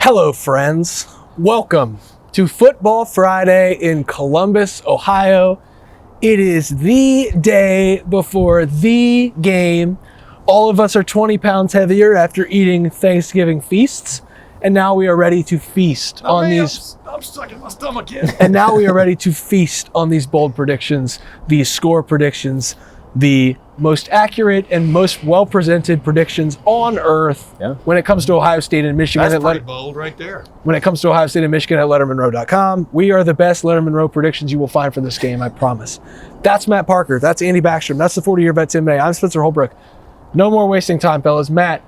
Hello, friends. Welcome to Football Friday in Columbus, Ohio. It is the day before the game. All of us are 20 pounds heavier after eating Thanksgiving feasts, and now we are ready to feast on these. I'm stuck in my stomach again. And now we are ready to feast on these bold predictions, these score predictions, the most accurate and most well-presented predictions on earth when it comes to Ohio State and Michigan. That's pretty bold right there. When it comes to Ohio State and Michigan at lettermenrow.com. We are the best Lettermen Row predictions you will find for this game, I promise. That's Matt Parker. That's Andy Backstrom. That's the 40-year vet Tim May. I'm Spencer Holbrook. No more wasting time, fellas. Matt,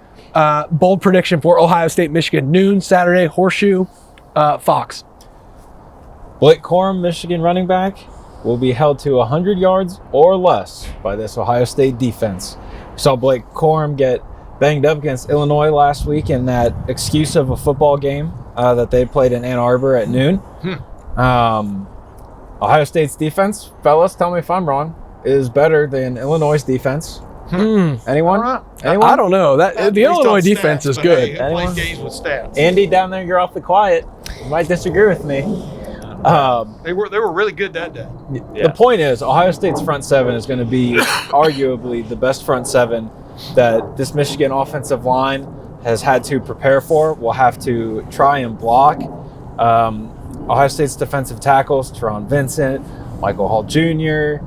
bold prediction for Ohio State, Michigan, noon Saturday, Horseshoe, Fox. Blake Corum, Michigan running back, will be held to 100 yards or less by this Ohio State defense. We saw Blake Corum get banged up against Illinois last week in that excuse of a football game that they played in Ann Arbor at noon. Ohio State's defense, fellas, tell me if I'm wrong, is better than Illinois' defense. Anyone? I don't know. The Illinois defense is good. Hey, play games with stats. Andy, down there, you're awfully quiet. You might disagree with me. They were really good that day. The point is, Ohio State's front seven is going to be arguably the best front seven that this Michigan offensive line has had to prepare for. Will have to try and block. Ohio State's defensive tackles, Teron Vincent, Michael Hall Jr.,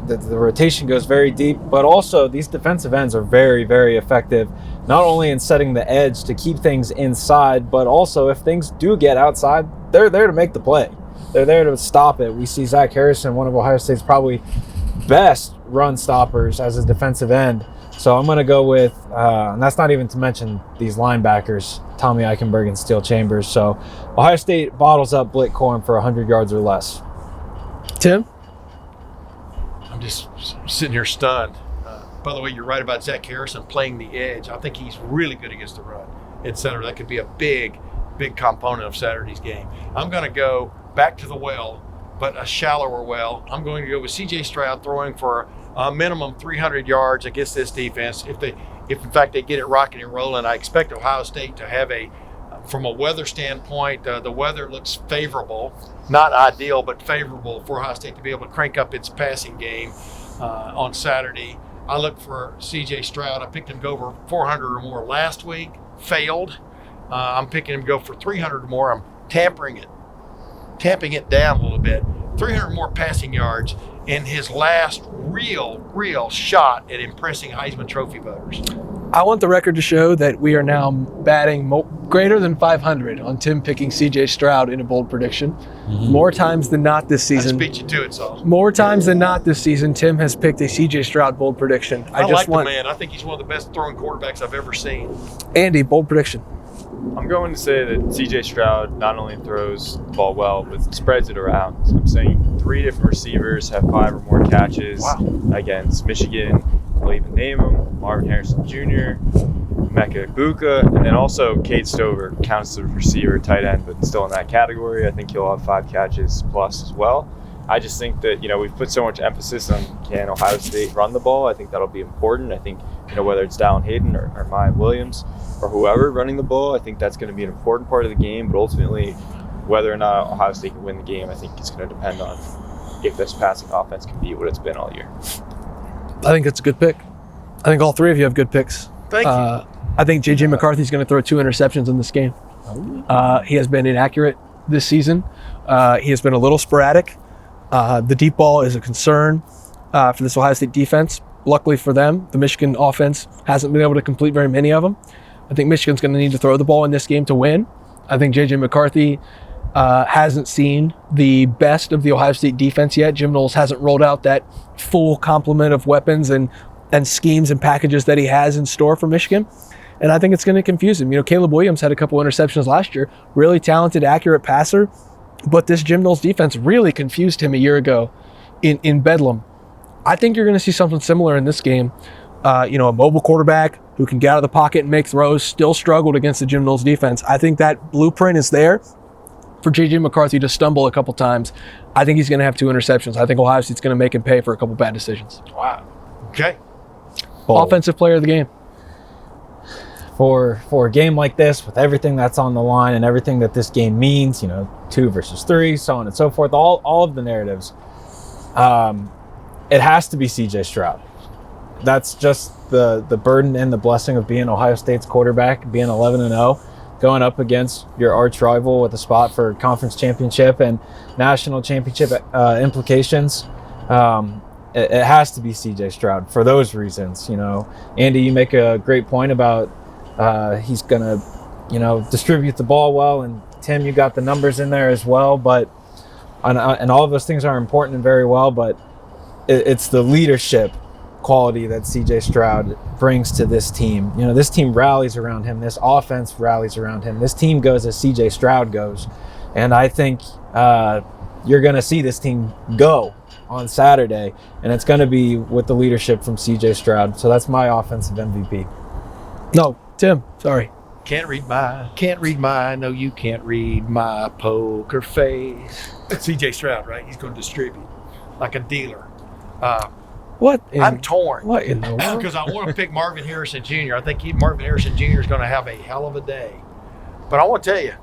the rotation goes very deep, but also these defensive ends are very, very effective, not only in setting the edge to keep things inside, but also if things do get outside, they're there to make the play. They're there to stop it. We see Zach Harrison, one of Ohio State's probably best run stoppers as a defensive end. So I'm going to go with, and that's not even to mention these linebackers, Tommy Eichenberg and Steele Chambers. So Ohio State bottles up Blake Corum for 100 yards or less. Tim? I'm just sitting here stunned. By the way, you're right about Zach Harrison playing the edge. I think he's really good against the run, etc. That could be a big component of Saturday's game. I'm going to go back to the well, but a shallower well. I'm going to go with C.J. Stroud throwing for a minimum 300 yards against this defense. If in fact they get it rocking and rolling, I expect Ohio State to have from a weather standpoint, the weather looks favorable, not ideal, but favorable for Ohio State to be able to crank up its passing game on Saturday. I look for C.J. Stroud. I picked him to go over 400 or more last week, failed. I'm picking him to go for 300 or more. I'm tamping it down a little bit. 300 more passing yards in his last real shot at impressing Heisman Trophy voters. I want the record to show that we are now batting greater than 500 on Tim picking C.J. Stroud in a bold prediction. More times than not this season. I just beat you to it, Saul. More times than not this season, Tim has picked a C.J. Stroud bold prediction. I like the man. I think he's one of the best throwing quarterbacks I've ever seen. Andy, bold prediction. I'm going to say that C.J. Stroud not only throws the ball well, but spreads it around. So I'm saying 3 different receivers have 5 or more catches against Michigan. I'll even name them: Marvin Harrison Jr., Mecca Ibuka, and then also Cade Stover counts as a receiver, tight end, but still in that category. I think he'll have 5 catches plus as well. I just think that, we've put so much emphasis on can Ohio State run the ball. I think that'll be important. I think, whether it's Dallin Hayden or Maya Williams or whoever running the ball, I think that's going to be an important part of the game. But ultimately, whether or not Ohio State can win the game, I think it's going to depend on if this passing offense can be what it's been all year. I think that's a good pick. I think all 3 of you have good picks. Thank you. I think J.J. McCarthy's going to throw 2 interceptions in this game. He has been inaccurate this season. He has been a little sporadic. The deep ball is a concern for this Ohio State defense. Luckily for them, the Michigan offense hasn't been able to complete very many of them. I think Michigan's going to need to throw the ball in this game to win. I think J.J. McCarthy hasn't seen the best of the Ohio State defense yet. Jim Knowles hasn't rolled out that full complement of weapons and schemes and packages that he has in store for Michigan. And I think it's going to confuse him. Caleb Williams had a couple interceptions last year. Really talented, accurate passer. But this Jim Knowles defense really confused him a year ago in Bedlam. I think you're going to see something similar in this game. A mobile quarterback who can get out of the pocket and make throws still struggled against the Jim Knowles defense. I think that blueprint is there for J.J. McCarthy to stumble a couple times. I think he's going to have 2 interceptions. I think Ohio State's going to make him pay for a couple bad decisions. Wow. Okay. Offensive player of the game. for a game like this, with everything that's on the line and everything that this game means, 2 versus 3, so on and so forth, all of the narratives, it has to be CJ Stroud. That's just the burden and the blessing of being Ohio State's quarterback, being 11-0, going up against your arch rival with a spot for conference championship and national championship implications. It has to be CJ Stroud for those reasons. Andy, you make a great point about he's going to, distribute the ball well. And Tim, you got the numbers in there as well. But and all of those things are important and very well. But it's the leadership quality that CJ Stroud brings to this team. This team rallies around him. This offense rallies around him. This team goes as CJ Stroud goes. And I think you're going to see this team go on Saturday. And it's going to be with the leadership from CJ Stroud. So that's my offensive MVP. No, Tim, sorry. Can't read my, no, you can't read my poker face. It's CJ Stroud, right? He's going to distribute like a dealer. What? I'm torn. What in the world? Because I want to pick Marvin Harrison Jr. I think Marvin Harrison Jr. is going to have a hell of a day. But I want to tell you,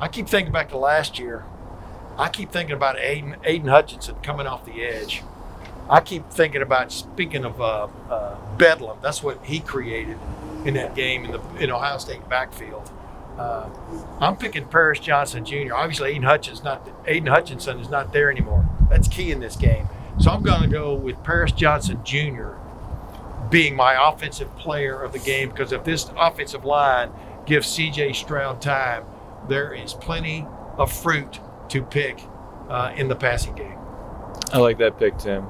I keep thinking back to last year. I keep thinking about Aiden Hutchinson coming off the edge. I keep thinking about, speaking of Bedlam, that's what he created in that game in Ohio State backfield. I'm picking Paris Johnson Jr. Obviously, Aiden Hutchinson is not there anymore. That's key in this game. So I'm going to go with Paris Johnson Jr. being my offensive player of the game, because if this offensive line gives CJ Stroud time, there is plenty of fruit to pick in the passing game. I like that pick, Tim.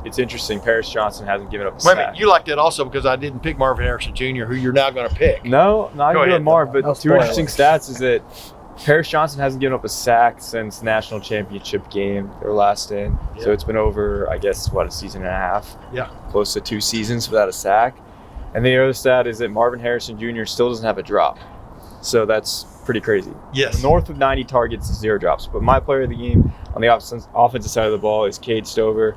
It's interesting. Paris Johnson hasn't given up a Wait a sack. minute, you like that also because I didn't pick Marvin Harrison Jr., who you're now going to pick. No, not Go even ahead. Marv, but No two interesting spoilers. stats is that Paris Johnson hasn't given up a sack since national championship game they were last in. So Yeah. it's been over, I guess, a season and a half? Yeah. Close to 2 seasons without a sack. And the other stat is that Marvin Harrison Jr. still doesn't have a drop. So that's pretty crazy. Yes. North of 90 targets, 0 drops. But my player of the game on the offensive side of the ball is Cade Stover.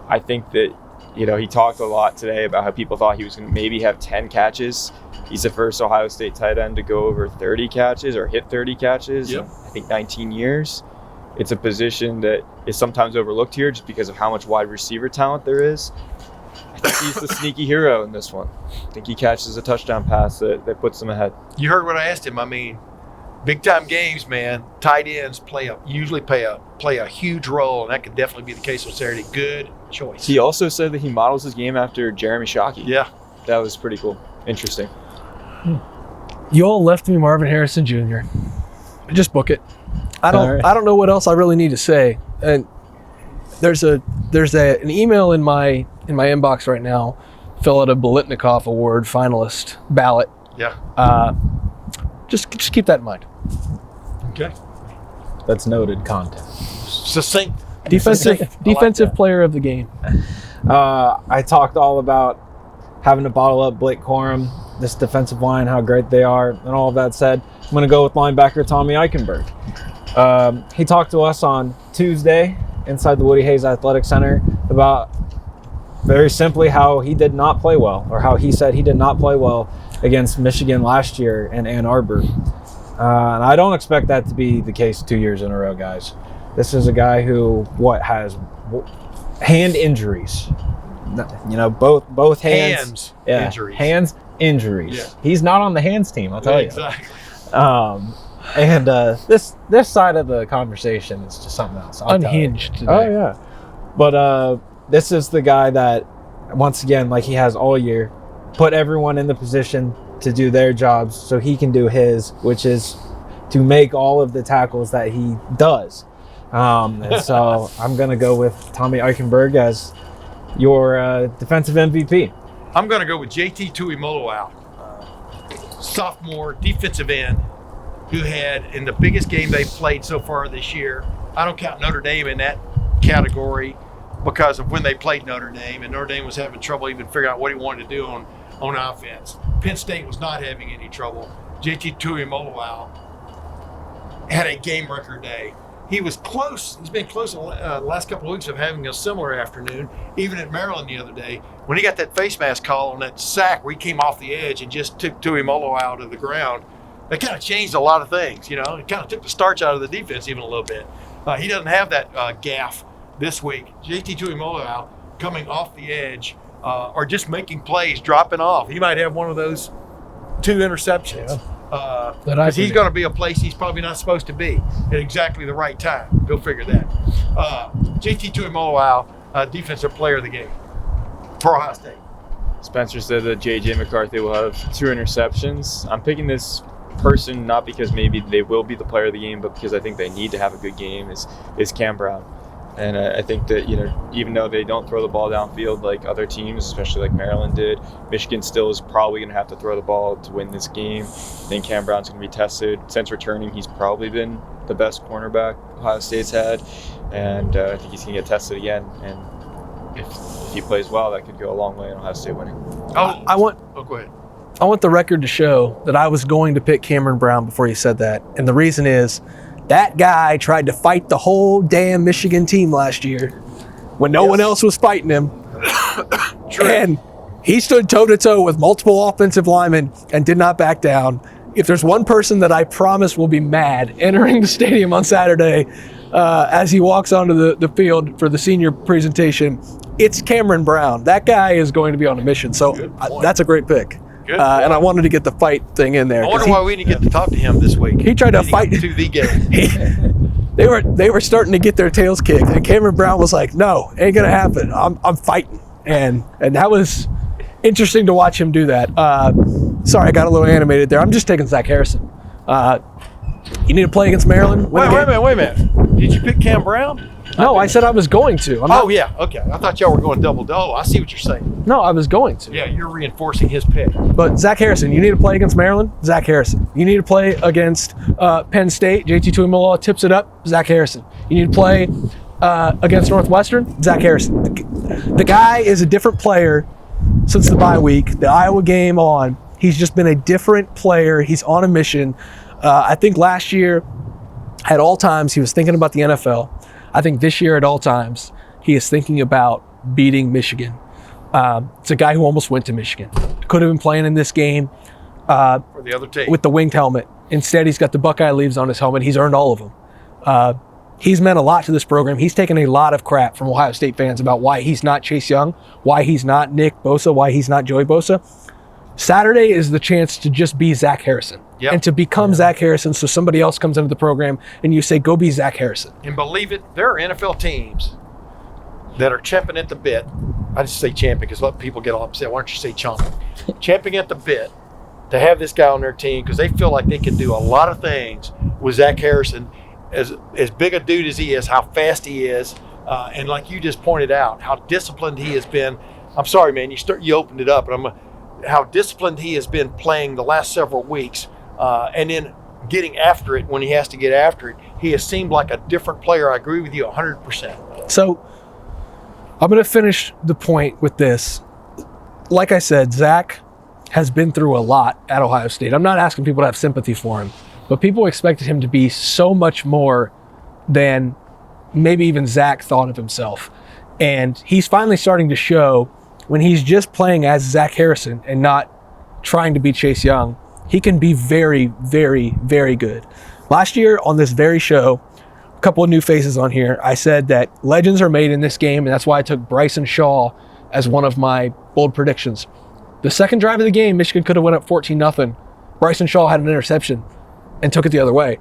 I think that, he talked a lot today about how people thought he was going to maybe have 10 catches. He's the first Ohio State tight end to go over 30 catches or hit 30 catches Yep. in, I think, 19 years. It's a position that is sometimes overlooked here just because of how much wide receiver talent there is. I think he's the sneaky hero in this one. I think he catches a touchdown pass that puts them ahead. You heard what I asked him. I mean, big time games, man. Tight ends usually play a huge role, and that could definitely be the case on Saturday. Good choice. He also said that he models his game after Jeremy Shockey. Yeah. That was pretty cool. Interesting. You all left me Marvin Harrison Jr. Just book it. I All right. don't know what else I really need to say. And there's an email in my inbox right now. Fill out a Bolitnikoff Award finalist ballot. Yeah. Just keep that in mind. Okay. That's noted content. Succinct. Defensive player of the game. I talked all about having to bottle up Blake Corum, this defensive line, how great they are, and all of that said, I'm going to go with linebacker Tommy Eichenberg. He talked to us on Tuesday inside the Woody Hayes Athletic Center about very simply how he did not play well, or how he said he did not play well against Michigan last year in Ann Arbor. And I don't expect that to be the case 2 years in a row, guys. This is a guy who has hand injuries. Both hands. Injuries. Hands injuries. Yeah. He's not on the hands team, I'll tell you. Exactly. And this side of the conversation is just something else. I'll tell you. Unhinged today. Oh yeah, but this is the guy that, once again, like he has all year, put everyone in the position to do their jobs so he can do his, which is to make all of the tackles that he does. And so I'm gonna go with Tommy Eichenberg as your defensive MVP. I'm going to go with JT Tuimoloau, sophomore defensive end, who had, in the biggest game they've played so far this year, I don't count Notre Dame in that category because of when they played Notre Dame, and Notre Dame was having trouble even figuring out what he wanted to do on offense. Penn State was not having any trouble. JT Tuimoloau had a game record day. he was close. He's been close in the last couple of weeks of having a similar afternoon, even at Maryland the other day, when he got that face mask call on that sack where he came off the edge and just took Tuimoloau out of the ground. That kind of changed a lot of things, you know. It kind of took the starch out of the defense even a little bit. He doesn't have that gaff this week. JT Tuimoloau coming off the edge or just making plays, dropping off. He might have one of those 2 interceptions. Because he's going to be a place he's probably not supposed to be at exactly the right time. Go figure that. JT Tuimoloau, defensive player of the game for Ohio State. Spencer said that J.J. McCarthy will have 2 interceptions. I'm picking this person not because maybe they will be the player of the game, but because I think they need to have a good game is Cam Brown. And I think that, you know, even though they don't throw the ball downfield like other teams, especially like Maryland did, Michigan still is probably going to have to throw the ball to win this game. I think Cam Brown's going to be tested. Since returning, he's probably been the best cornerback Ohio State's had. And I think he's going to get tested again. And if he plays well, that could go a long way in Ohio State winning. Go ahead. I want the record to show that I was going to pick Cameron Brown before you said that. And the reason is that guy tried to fight the whole damn Michigan team last year when no one else was fighting him. And he stood toe-to-toe with multiple offensive linemen and did not back down. If there's one person that I promise will be mad entering the stadium on Saturday as he walks onto the field for the senior presentation, it's Cameron Brown. That guy is going to be on a mission. So that's a great pick. And I wanted to get the fight thing in there. I wonder why we didn't get to talk to him this week. He tried to fight to the game. They were starting to get their tails kicked, and Cameron Brown was like, "No, ain't gonna happen. I'm fighting." And that was interesting to watch him do that. Sorry, I got a little animated there. I'm just taking Zach Harrison. You need to play against Maryland. Wait a minute. Did you pick Cam Brown? No, I said I was going to. Yeah, okay. I thought y'all were going double. I see what you're saying. No, I was going to. Yeah, you're reinforcing his pick. But Zach Harrison, you need to play against Maryland. Zach Harrison. You need to play against Penn State. JT Tuimoloau tips it up. Zach Harrison. You need to play against Northwestern. Zach Harrison. The guy is a different player since the bye week. The Iowa game on. He's just been a different player. He's on a mission. I think last year, at all times, he was thinking about the NFL. I think this year, at all times, he is thinking about beating Michigan. It's a guy who almost went to Michigan. Could have been playing in this game For the other team. with the winged helmet. Instead, he's got the Buckeye leaves on his helmet. He's earned all of them. He's meant a lot to this program. He's taken a lot of crap from Ohio State fans about why he's not Chase Young, why he's not Nick Bosa, why he's not Joey Bosa. Saturday is the chance to just be Zach Harrison and to become Zach Harrison, so somebody else comes into the program and you say, go be Zach Harrison. And believe it, there are NFL teams that are champing at the bit. I just say champing because let people get all upset. Why don't you say chomping? Champing at the bit to have this guy on their team because they feel like they can do a lot of things with Zach Harrison, as big a dude as he is, how fast he is, and like you just pointed out, how disciplined he has been. I'm sorry, man, you opened it up, and how disciplined he has been playing the last several weeks, and then getting after it when he has to get after it. He has seemed like a different player. I agree with you 100%. So I'm going to finish the point with this. Like I said, Zach has been through a lot at Ohio State. I'm not asking people to have sympathy for him, but people expected him to be so much more than maybe even Zach thought of himself. And he's finally starting to show when he's just playing as Zach Harrison and not trying to be Chase Young, he can be very, very, very good. Last year on this very show, a couple of new faces on here, I said that legends are made in this game, and that's why I took Bryson Shaw as one of my bold predictions. The second drive of the game, Michigan could have went up 14-0. Bryson Shaw had an interception and took it the other way.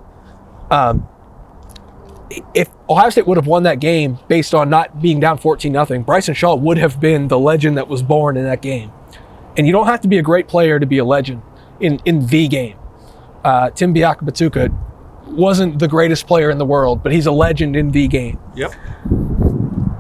If Ohio State would have won that game based on not being down 14-0, Bryson Shaw would have been the legend that was born in that game. And you don't have to be a great player to be a legend in the game. Tim Biakabatuka wasn't the greatest player in the world, but he's a legend in the game. Yep.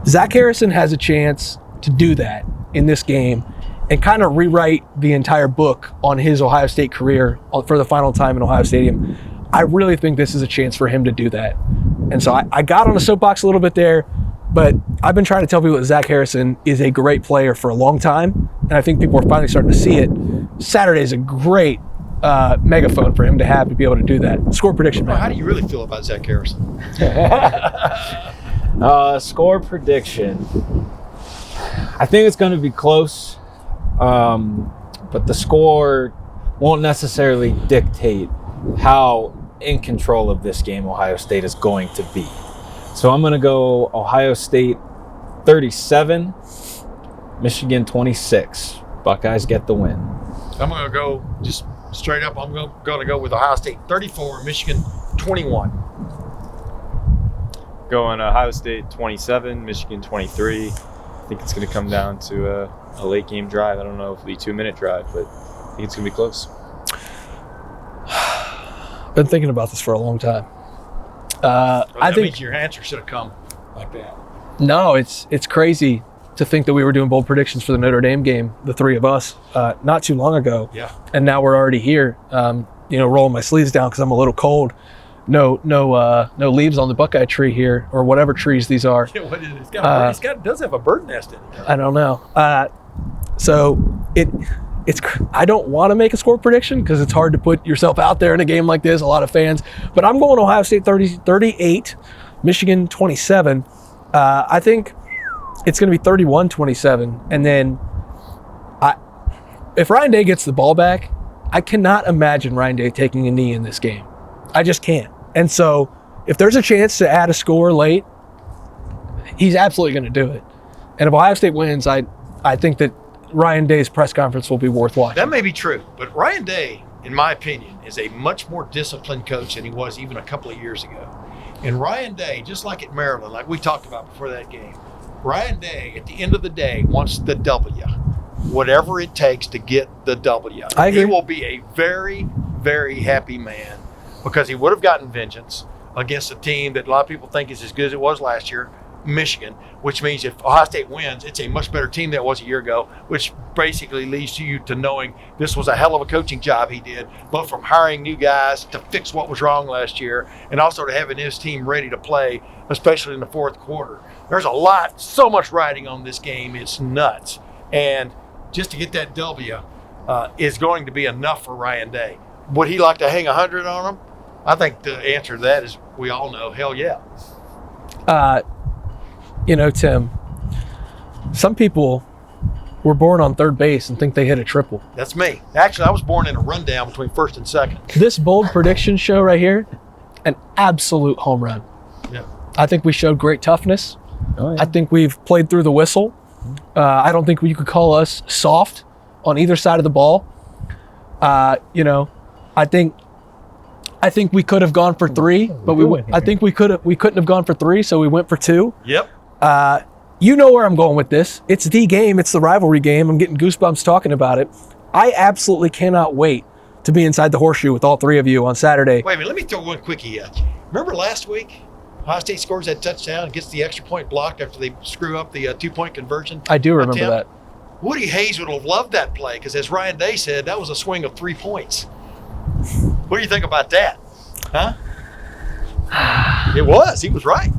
Zach Harrison has a chance to do that in this game and kind of rewrite the entire book on his Ohio State career for the final time in Ohio Stadium. I really think this is a chance for him to do that. And so I got on a soapbox a little bit there, but I've been trying to tell people that Zach Harrison is a great player for a long time, and I think people are finally starting to see it. Saturday is a great megaphone for him to have to be able to do that. Score prediction, Well, man. how do you really feel about Zach Harrison? Score prediction. I think it's going to be close, but the score won't necessarily dictate how in control of this game Ohio State is going to be. So I'm going to go Ohio State 37, Michigan 26. Buckeyes get the win. I'm going to go just straight up. I'm going to go with Ohio State 34, Michigan 21. Going Ohio State 27, Michigan 23. I think it's going to come down to a late game drive. I don't know if it'll be a 2-minute drive, but I think it's going to be close. Been thinking about this for a long time. Well, I that think means your answer should have come like that. no, it's crazy to think that we were doing bold predictions for the Notre Dame game, the three of us, not too long ago. Yeah. And now we're already here. Rolling my sleeves down because I'm a little cold. No leaves on the Buckeye tree here, or whatever trees these are. Yeah, what is it? It does have a bird nest in it. I don't know. So I don't want to make a score prediction because it's hard to put yourself out there in a game like this. A lot of fans, but I'm going Ohio State 38, Michigan 27. I think it's going to be 31-27, and then if Ryan Day gets the ball back, I cannot imagine Ryan Day taking a knee in this game. I just can't. And so if there's a chance to add a score late, he's absolutely going to do it. And if Ohio State wins, I think that Ryan Day's press conference will be worth watching. That may be true, but Ryan Day, in my opinion, is a much more disciplined coach than he was even a couple of years ago. And Ryan Day, just like at Maryland, like we talked about before that game, Ryan Day, at the end of the day, wants the W. Whatever it takes to get the W. I agree. He will be a very, very happy man because he would have gotten vengeance against a team that a lot of people think is as good as it was last year, Michigan, which means if Ohio State wins, it's a much better team than it was a year ago, which basically leads you to knowing this was a hell of a coaching job he did, both from hiring new guys to fix what was wrong last year and also to having his team ready to play, especially in the fourth quarter. There's so much riding on this game. It's nuts. And just to get that W is going to be enough for Ryan Day. Would he like to hang 100 on him? I think the answer to that is we all know, hell yeah. Tim, some people were born on third base and think they hit a triple. That's me. Actually, I was born in a rundown between first and second. This bold prediction show right here, an absolute home run. Yeah. I think we showed great toughness. Oh, yeah. I think we've played through the whistle. I don't think you could call us soft on either side of the ball. I think we could have gone for three, but I think we couldn't have gone for three, so we went for two. Yep. You know where I'm going with this. It's the game. It's the rivalry game. I'm getting goosebumps talking about it. I absolutely cannot wait to be inside the Horseshoe with all three of you on Saturday. Wait a minute. Let me throw one quickie at you. Remember last week? Ohio State scores that touchdown and gets the extra point blocked after they screw up the two-point conversion. I do remember attempt? that. Woody Hayes would have loved that play because, as Ryan Day said, that was a swing of 3 points. What do you think about that? Huh? It was. He was right.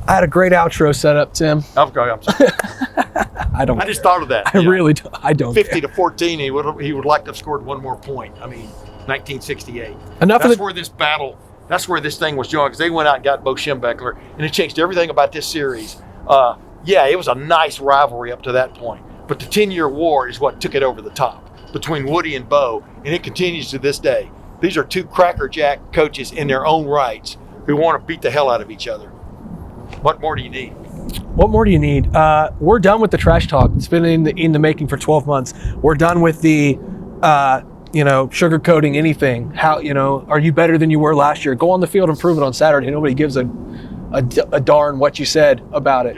I had a great outro set up, Tim. I'm sorry. I just thought of that. I really don't. I don't. 50-14. He would like to have scored one more point. 1968. That's where this thing was going because they went out and got Bo Schembechler, and it changed everything about this series. It was a nice rivalry up to that point, but the 10-year war is what took it over the top between Woody and Bo, and it continues to this day. These are two crackerjack coaches in their own rights who want to beat the hell out of each other. What more do you need? What more do you need? We're done with the trash talk. It's been in the making for 12 months. We're done with the, sugarcoating anything. How, are you better than you were last year? Go on the field and prove it on Saturday. Nobody gives a darn what you said about it.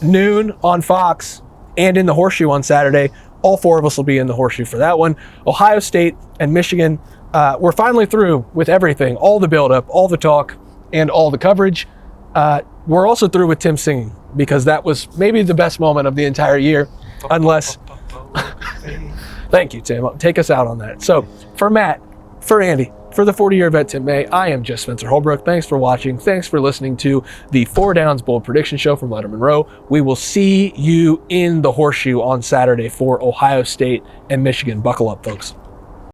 Noon on Fox and in the Horseshoe on Saturday. All four of us will be in the Horseshoe for that one. Ohio State and Michigan. We're finally through with everything, all the buildup, all the talk, and all the coverage. We're also through with Tim singing because that was maybe the best moment of the entire year, unless... Thank you, Tim. Take us out on that. So for Matt, for Andy, for the 40-year vet Tim May, I am just Spencer Holbrook. Thanks for watching. Thanks for listening to the 4 Downs Bold Prediction Show from Lettermen Row. We will see you in the Horseshoe on Saturday for Ohio State and Michigan. Buckle up, folks.